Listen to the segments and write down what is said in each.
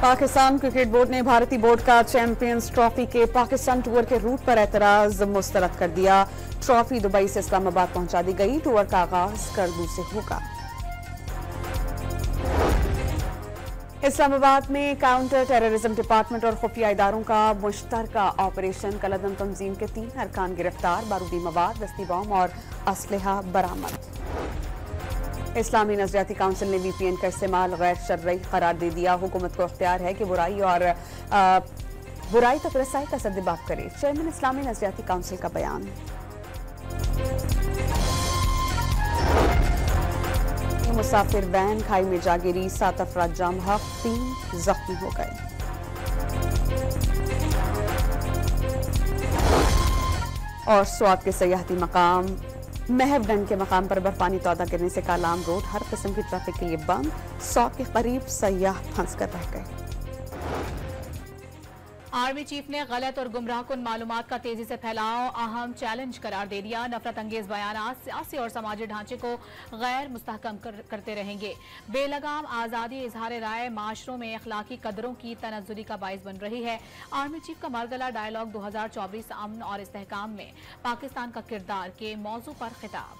Pakistan cricket board ने भारतीय board का चैंपियंस ट्रॉफी के पाकिस्तान टूर के रूट पर एतराज मुस्तरद कर दिया। ट्रॉफी दुबई से इस्लामाबाद पहुंचा दी गई। टूर का आगाज करदू से होगा। इस्लामाबाद में काउंटर टेररिज्म डिपार्टमेंट और खुफिया इदारों का मुश्तरका ऑपरेशन। कलअदम तंजीम के 3 अरकान गिरफ्तार। बारूदी मवाद, दस्ती बम और असलहा बरामद। इस्लामी नजरियाती काउंसिल ने VPN का इस्तेमाल गैर शरई करार दे दिया। हुकूमत को इख्तियार है कि बुराई तक रसाई का सद्देबाब करे। चेयरमैन इस्लामी नजरियाती काउंसिल का बयान। मुसाफिर वैन खाई में जा गिरी, 7 अफराद जाम हक, 3 जख्मी हो गए। और स्वात के सयाहती मकाम महबडन के मकाम पर बर्फानी तौदा गिरने से कालाम रोड हर किस्म की ट्रैफिक के लिए बंद। 100 के करीब सयाह फंस कर रह गए। आर्मी चीफ ने गलत और गुमराहकुन मालूमात का तेजी से फैलाव अहम चैलेंज करार दे दिया। नफरत अंगेज बयानात सियासी और समाजी ढांचे को गैर मुस्तहकम करते रहेंगे। बेलगाम आज़ादी इजहार राय माशरों में अखलाकी कदरों की तनज़्ज़ुली का बाइस बन रही है। आर्मी चीफ का मरगला डायलॉग 2024 अमन और इस्तेहकाम में पाकिस्तान का किरदार के मौजू पर खिताब।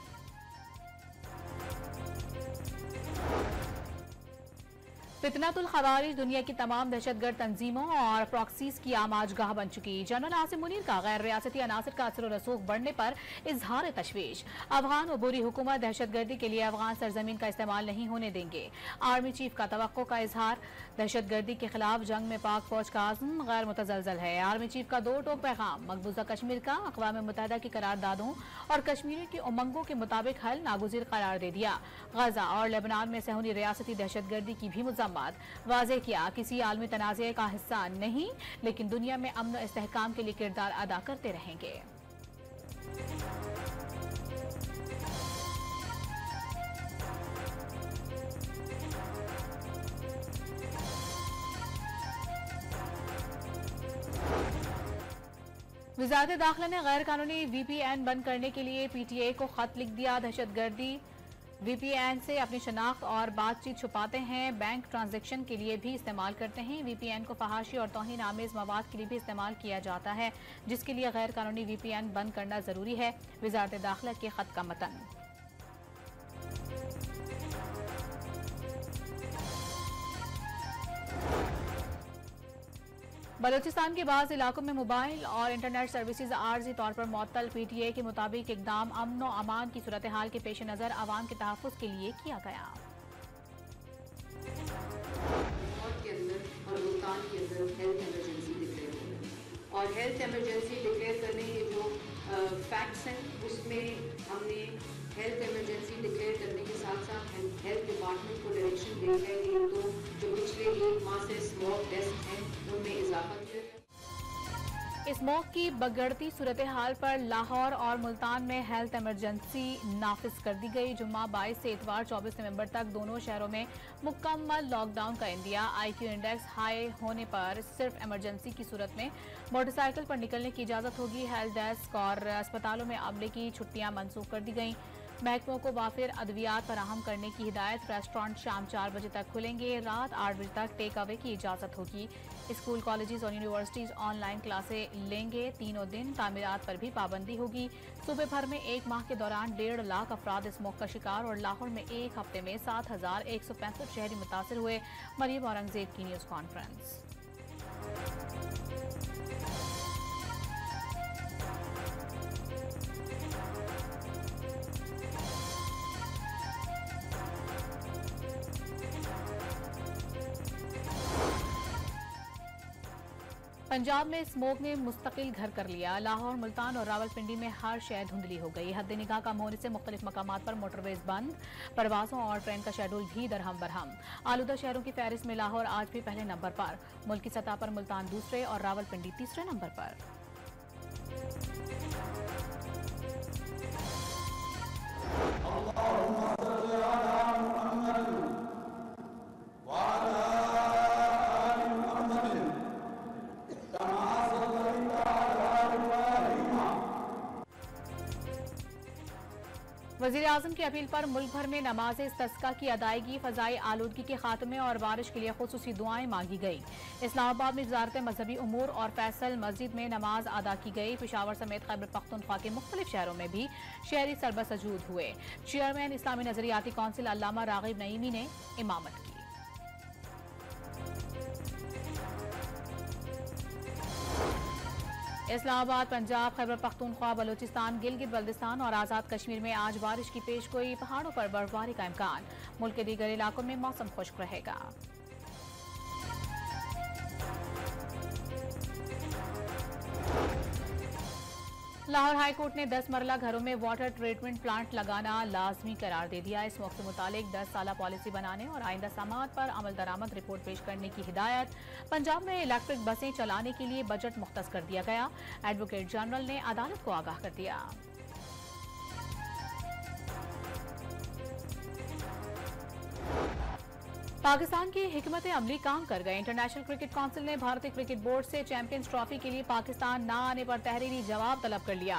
फितनतुल खवारिज दुनिया की तमाम दहशतगर्द तंजीमों और प्रॉक्सीज की आमाजगाह बन चुकी। जनरल आसिम मुनीर का गैर रियासती अनासर का असर रसूख बढ़ने पर इजहार तशवीश। अफगान अबूरी हुकूमत दहशतगर्दी के लिए अफगान सरजमीन का इस्तेमाल नहीं होने देंगे। आर्मी चीफ का तवक्को का इजहार। दहशतगर्दी के खिलाफ जंग में पाक फौज का आज़म गैर मुतज़लज़ल है। आर्मी चीफ का 2 टोक पैगाम। मकबूजा कश्मीर का अक़वाम मुत्तहिदा की करारदादों और कश्मीरियों की उमंगों के मुताबिक हल नागुज़ीर करार दे दिया। गजा और लेबनान में सहूनी रियासती दहशतगर्दी की भी वाज़ेह किया, किसी आलमी तनाज़े का हिस्सा नहीं, लेकिन दुनिया में अमन और इस्तेहकाम के लिए किरदार अदा करते रहेंगे। वज़ारत दाखिला ने गैर कानूनी VPN बंद करने के लिए PTA को खत लिख दिया। दहशतगर्दी VPN से अपनी शनाख्त और बातचीत छुपाते हैं, बैंक ट्रांजैक्शन के लिए भी इस्तेमाल करते हैं। VPN को फहाशी और तौहीन आमेज मवाद के लिए भी इस्तेमाल किया जाता है, जिसके लिए गैर कानूनी VPN बंद करना जरूरी है। वज़ारत दाखिला के खत का मतन। बलूचिस्तान के बाज़ इलाकों में मोबाइल और इंटरनेट सर्विसेज आर्जी तौर पर मुअत्तल। PTA के मुताबिक इकदाम अमन और अमान की सूरत हाल के पेश नज़र आवाम के तहफ़्फ़ुज़ के लिए किया गया। और मुल्तान के अंदर हेल्थ इमरजेंसी डिक्लेयर हो गई और हेल्थ इमरजेंसी डिक्लेयर करने के जो फैक्ट्स हैं उसमें हमने हेल्थ इमरजेंसी डिक्लेयर करने के साथ साथ हेल्थ डिपार्टमेंट को डायरेक्शन दी है कि तो जो पिछले 1 माह से स्मोक टेस्ट हैं उनमें इजाफा किया जाए। स्मोक की बिगड़ती सूरत हाल पर लाहौर और मुल्तान में हेल्थ इमरजेंसी नाफिज कर दी गई। जुम्मा 22 से इतवार 24 नवंबर तक दोनों शहरों में मुकम्मल लॉकडाउन का इंदिया। IQ इंडेक्स हाई होने पर सिर्फ इमरजेंसी की सूरत में मोटरसाइकिल पर निकलने की इजाजत होगी। हेल्थ डेस्क और अस्पतालों में अमले की छुट्टियां मनसूख कर दी गई। महकमों को वाफिर अद्वियात फराहम करने की हिदायत। रेस्टोरेंट शाम 4 बजे तक खुलेंगे। रात 8 बजे तक टेक अवे की इजाज़त होगी। स्कूल, कॉलेजेस और यूनिवर्सिटीज ऑनलाइन क्लासें लेंगे। तीनों दिन तामीरात पर भी पाबंदी होगी। सूबे भर में 1 माह के दौरान 1.5 लाख अफराद स्मोक का शिकार और लाहौर में एक हफ्ते में 7,165 शहरी मुतासर हुए। मरीम औरंगजेब की न्यूज़ कॉन्फ्रेंस। पंजाब में स्मोक ने मुस्तकिल घर कर लिया। लाहौर, मुल्तान और रावलपिंडी में हर शय धुंधली हो गई। हद निगाह कम होने से मुख्तलिफ मकामात पर मोटरवेज बंद। परवाजों और ट्रेन का शेड्यूल भी दरहम बरहम। आलूदा शहरों की फहरिस्त में लाहौर आज भी पहले नंबर पर। मुल्क की सतह पर मुल्तान दूसरे और रावलपिंडी तीसरे नंबर पर। वज़ीर आज़म की अपील पर मुल्क भर में नमाज इस्तिस्का की अदायगी, फ़ज़ाई आलूदगी के खात्मे और बारिश के लिए खुसूसी दुआएं मांगी गई। इस्लामाबाद में वज़ारत मजहबी उमूर और फैसल मस्जिद में नमाज अदा की गई। पेशावर समेत खैबर पख्तूनख्वा के मुख्तलिफ शहरों में भी शहरी सरबसजूद हुए। चेयरमैन इस्लामी नजरियाती कौंसिल अल्लामा रागिब नईमी ने इमामत की। इस्लामाबाद, पंजाब, खैबर पख्तूनख्वा, बलूचिस्तान, गिलगित बल्तिस्तान और आज़ाद कश्मीर में आज बारिश की पेशगोई। पहाड़ों पर बर्फबारी का इम्कान। मुल्क के दीगर इलाकों में मौसम खुश्क रहेगा। लाहौर हाई कोर्ट ने 10 मरला घरों में वाटर ट्रीटमेंट प्लांट लगाना लाजमी करार दे दिया। इस मौके मुतालिक 10 साला पॉलिसी बनाने और आइंदा समाअत पर अमल दरामद रिपोर्ट पेश करने की हिदायत। पंजाब में इलेक्ट्रिक बसें चलाने के लिए बजट मुख्तस कर दिया गया। एडवोकेट जनरल ने अदालत को आगाह कर दिया। पाकिस्तान की हिकमत अमली काम कर गए। इंटरनेशनल क्रिकेट काउंसिल ने भारतीय क्रिकेट बोर्ड से चैंपियंस ट्रॉफी के लिए पाकिस्तान न आने पर तहरीरी जवाब तलब कर लिया।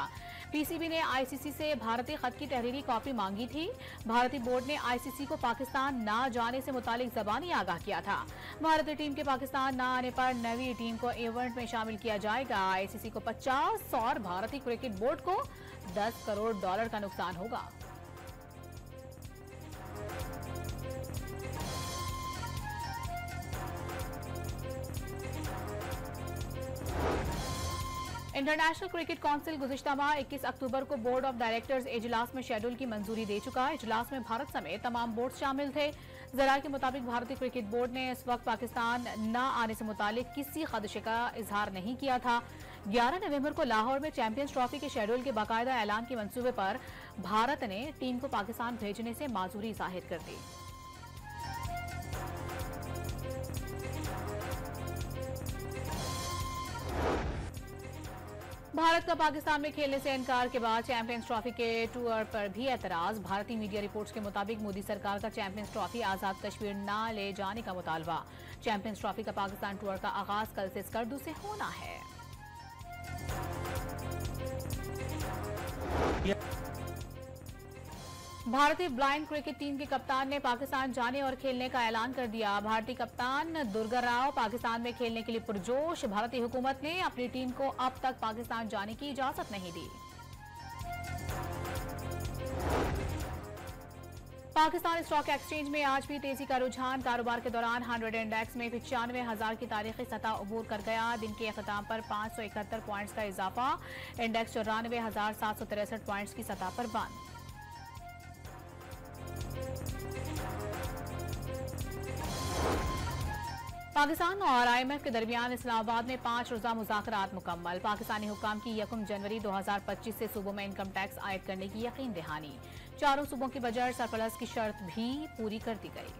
पीसीबी ने आईसीसी से भारतीय खत की तहरीरी कॉपी मांगी थी। भारतीय बोर्ड ने आईसीसी को पाकिस्तान न जाने से मुतालिक जबानी आगाह किया था। भारतीय टीम के पाकिस्तान न आने पर नवी टीम को इवेंट में शामिल किया जाएगा। आईसीसी को 50 और भारतीय क्रिकेट बोर्ड को $10 करोड़ का नुकसान होगा। इंटरनेशनल क्रिकेट काउंसिल गुज़िश्ता माह 21 अक्टूबर को बोर्ड ऑफ डायरेक्टर्स इजलास में शेड्यूल की मंजूरी दे चुका है। इजलास में भारत समेत तमाम बोर्ड शामिल थे। ज़राए के मुताबिक भारतीय क्रिकेट बोर्ड ने इस वक्त पाकिस्तान न आने से मुतालिक किसी खदशे का इजहार नहीं किया था। 11 नवंबर को लाहौर में चैंपियंस ट्रॉफी के शेड्यूल के बाकायदा ऐलान के मंसूबे पर भारत ने टीम को पाकिस्तान भेजने से माजूरी जाहिर कर दी। भारत का पाकिस्तान में खेलने से इनकार के बाद चैंपियंस ट्रॉफी के टूर पर भी एतराज। भारतीय मीडिया रिपोर्ट्स के मुताबिक मोदी सरकार का चैंपियंस ट्रॉफी आजाद कश्मीर न ले जाने का मुतालबा। चैंपियंस ट्रॉफी का पाकिस्तान टूर का आगाज कल से स्कर्दू से होना है। भारतीय ब्लाइंड क्रिकेट टीम के कप्तान ने पाकिस्तान जाने और खेलने का ऐलान कर दिया। भारतीय कप्तान दुर्गा राव पाकिस्तान में खेलने के लिए पुरजोश। भारतीय हुकूमत ने अपनी टीम को अब तक पाकिस्तान जाने की इजाजत नहीं दी। पाकिस्तान स्टॉक एक्सचेंज में आज भी तेजी का रुझान। कारोबार के दौरान 100 इंडेक्स में 95,000 की तारीखी सतह अबूर कर गया। दिन के अख्ताम पर 571 पॉइंट्स का इजाफा। इंडेक्स 94,763 पॉइंट्स की सतह पर बंद। पाकिस्तान और IMF के दरमियान इस्लामाबाद में 5 रोजा मुज़ाकरात मुकम्मल। पाकिस्तानी हुक्काम की 1 जनवरी 2025 से सूबों में इनकम टैक्स आयद करने की यकीन दहानी। चारों सूबों की बजट सरप्लस की शर्त भी पूरी कर दी गई।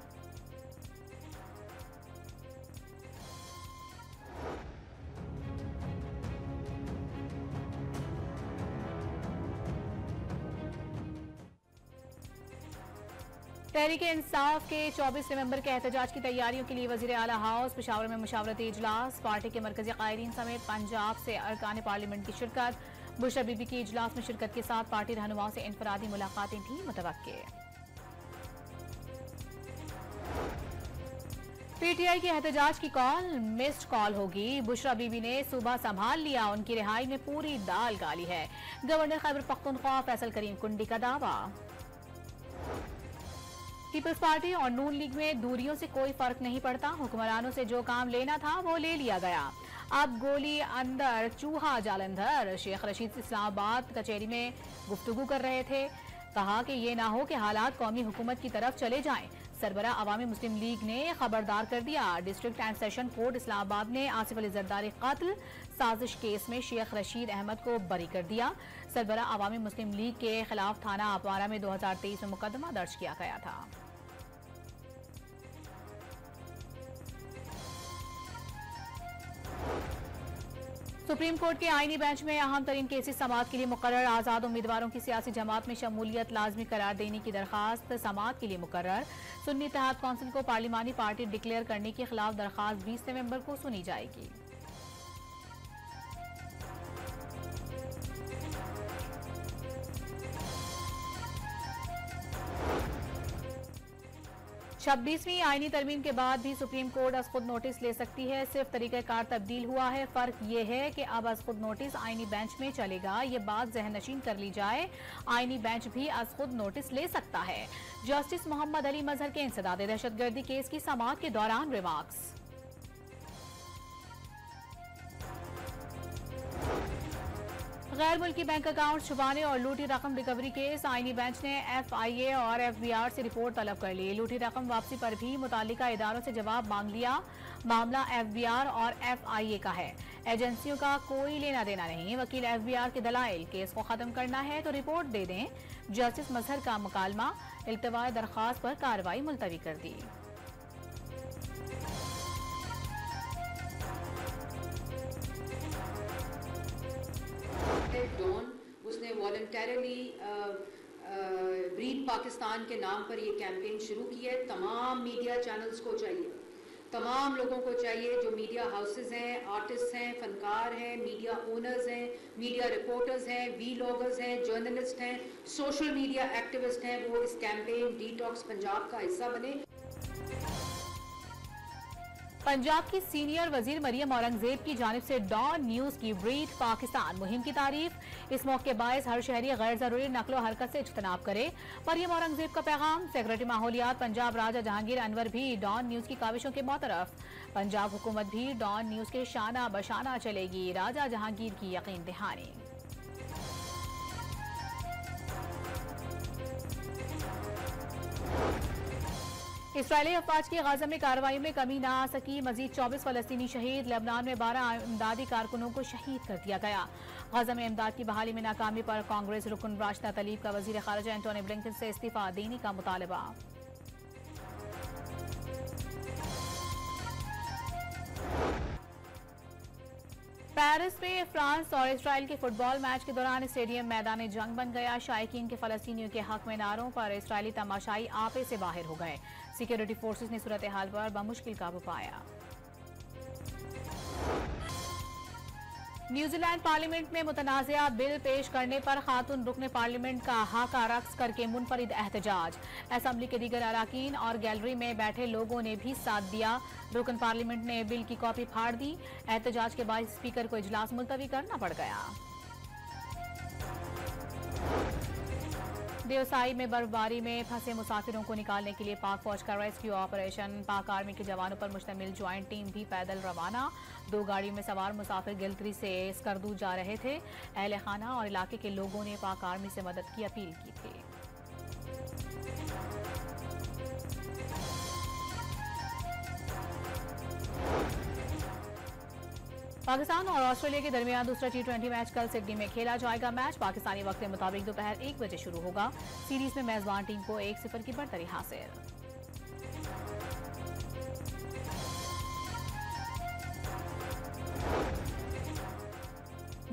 तहरीक इंसाफ के 24 नवंबर के एहतजाज की तैयारियों के लिए वजीर आला हाउस पेशावर में मुशावरती इजलास। पार्टी के मरकजी कायदीन समेत पंजाब से अरकान पार्लियामेंट की शिरकत। बुशरा बीबी की इजलास में शिरकत के साथ पार्टी रहनुमाओं से इनफरादी मुलाकातें भी मुतवक्के। पीटीआई के एहतजाज की कॉल मिस्ड कॉल होगी। बुशरा बीबी ने सूबा संभाल लिया। उनकी रिहाई में पूरी दाल गाली है। गवर्नर खैबर पख्तूनख्वा फैसल करीम कुंडी का दावा। पीपल्स पार्टी और नून लीग में दूरियों से कोई फर्क नहीं पड़ता। हुक्मरानों से जो काम लेना था वो ले लिया गया। अब गोली अंदर चूहा जालंधर। शेख रशीद इस्लामाबाद कचहरी में गुफ्तगू कर रहे थे। कहा कि ये ना हो कि हालात कौमी हुकूमत की तरफ चले जाएं। सरबरा अवामी मुस्लिम लीग ने खबरदार कर दिया। District and session court Islamabad ने आसिफ अली जरदारी कातिल साजिश केस में शेख रशीद अहमद को बरी कर दिया। सरबरा अवामी मुस्लिम लीग के खिलाफ थाना अपारा में 2023 में मुकदमा दर्ज किया गया था। सुप्रीम कोर्ट के आईनी बेंच में अहम तरीन केसेस समाअत के लिए मुकर्रर। आज़ाद उम्मीदवारों की सियासी जमात में शमूलियत लाजमी करार देने की दरखास्त समाअत के लिए मुकर्रर। सुन्नी इत्तेहाद कौंसिल को पार्लिमानी पार्टी डिक्लेयर करने के खिलाफ दरखास्त 20 नवंबर को सुनी जाएगी। 26वीं आईनी तरमीम के बाद भी सुप्रीम कोर्ट अज खुद नोटिस ले सकती है। सिर्फ तरीक़ाकार तब्दील हुआ है। फर्क ये है कि अब अज खुद नोटिस आईनी बेंच में चलेगा। ये बात जहन नशीन कर ली जाए, आईनी बेंच भी अज खुद नोटिस ले सकता है। जस्टिस मोहम्मद अली मजहर के इंसदाद दहशतगर्दी केस की समाअत के दौरान रिमार्क्स। गैर मुल्की बैंक अकाउंट छुपाने और लूटी रकम रिकवरी केस, आईनी बेंच ने FIA और FBR से रिपोर्ट तलब कर ली। लूटी रकम वापसी पर भी मुतालिका इदारों से जवाब मांग लिया। मामला FBR और FIA का है, एजेंसियों का कोई लेना देना नहीं। वकील FBR के दलाइल, केस को खत्म करना है तो रिपोर्ट दे दें। जस्टिस मजहर का मुकालमा, इल्तवा दरखास्त पर कार्रवाई मुलतवी कर दी। डॉन उसने वॉलंटरली ब्रीड पाकिस्तान के नाम पर ये कैंपेन शुरू की है। तमाम मीडिया चैनल्स को चाहिए, तमाम लोगों को चाहिए जो मीडिया हाउसेस हैं, आर्टिस्ट हैं, फनकार हैं, मीडिया ओनर्स हैं, मीडिया रिपोर्टर्स हैं, वीलॉगर्स हैं, जर्नलिस्ट हैं, सोशल मीडिया एक्टिविस्ट हैं, वो इस कैंपेन डिटॉक्स पंजाब का हिस्सा बने। पंजाब की सीनियर वजीर मरियम औरंगजेब की जानिब से डॉन न्यूज की ब्रीड पाकिस्तान मुहिम की तारीफ। इस मौके बायस हर शहरी गैर जरूरी नकलो हरकत से इज्तनाब करे। मरियम औरंगजेब का पैगाम। सेक्रेटरी माहौलियात पंजाब राजा जहांगीर अनवर भी डॉन न्यूज की काविशों के मौतरफ। पंजाब हुकूमत भी डॉन न्यूज के शाना बशाना चलेगी, राजा जहांगीर की यकीन दहानी। इसराइली अफवाज की गाजा में कार्रवाई में कमी न आ सकी। मजीद 24 फलस्तीनी शहीद। लेबनान में 12 इमदादी कारकुनों को शहीद कर दिया गया। गाजा में इमदाद की बहाली में नाकामी पर कांग्रेस रुकन राशिदा तलीब का वजीर खारजा एंटोनी ब्लिंकन से इस्तीफा देने का मुतालबा। पेरिस में फ्रांस और इसराइल के फुटबॉल मैच के दौरान स्टेडियम मैदान जंग बन गया। शायकीन के फलस्तीनियों के हक में नारों पर इसराइली तमाशाई आपे से बाहर हो गए। सिक्योरिटी फोर्सेस ने सूरत हाल पर बमुश्किल काबू पाया। न्यूजीलैंड पार्लियामेंट में मुतनाज़िया बिल पेश करने पर खातून रुकने पार्लियामेंट का हाका रक्स करके मुनफरिद एहतजाज। असेंबली के दीगर अराकीन और गैलरी में बैठे लोगों ने भी साथ दिया। रुकन पार्लियामेंट ने बिल की कॉपी फाड़ दी। एहतजाज के बाद स्पीकर को इजलास मुलतवी करना पड़ गया। देवसाई में बर्फबारी में फंसे मुसाफिरों को निकालने के लिए पाक फौज का रेस्क्यू ऑपरेशन। पाक आर्मी के जवानों पर मुश्तमिल ज्वाइंट टीम भी पैदल रवाना। 2 गाड़ियों में सवार मुसाफिर गिलतरी से स्कर्दू जा रहे थे। अहले खाना और इलाके के लोगों ने पाक आर्मी से मदद की अपील की थी। पाकिस्तान और ऑस्ट्रेलिया के दरमियान दूसरा T20 मैच कल सिडनी में खेला जाएगा। मैच पाकिस्तानी वक्त के मुताबिक दोपहर 1 बजे शुरू होगा। सीरीज में मेजबान टीम को 1-0 की बढ़तरी हासिल।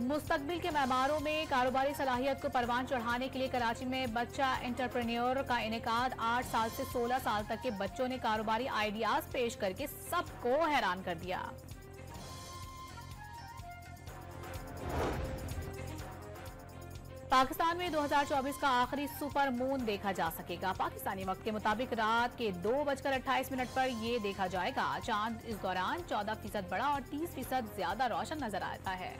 मुस्तकबिल के मैमारों में कारोबारी सलाहियत को परवान चढ़ाने के लिए कराची में बच्चा एंटरप्रेन्योर का इनेकाद। 8 साल से 16 साल तक के बच्चों ने कारोबारी आइडियाज पेश करके सबको हैरान कर दिया। पाकिस्तान में 2024 का आखिरी सुपर मून देखा जा सकेगा। पाकिस्तानी वक्त के मुताबिक रात के 2:28 पर यह देखा जाएगा। चांद इस दौरान 14% बड़ा और 30% ज्यादा रोशन नजर आता है।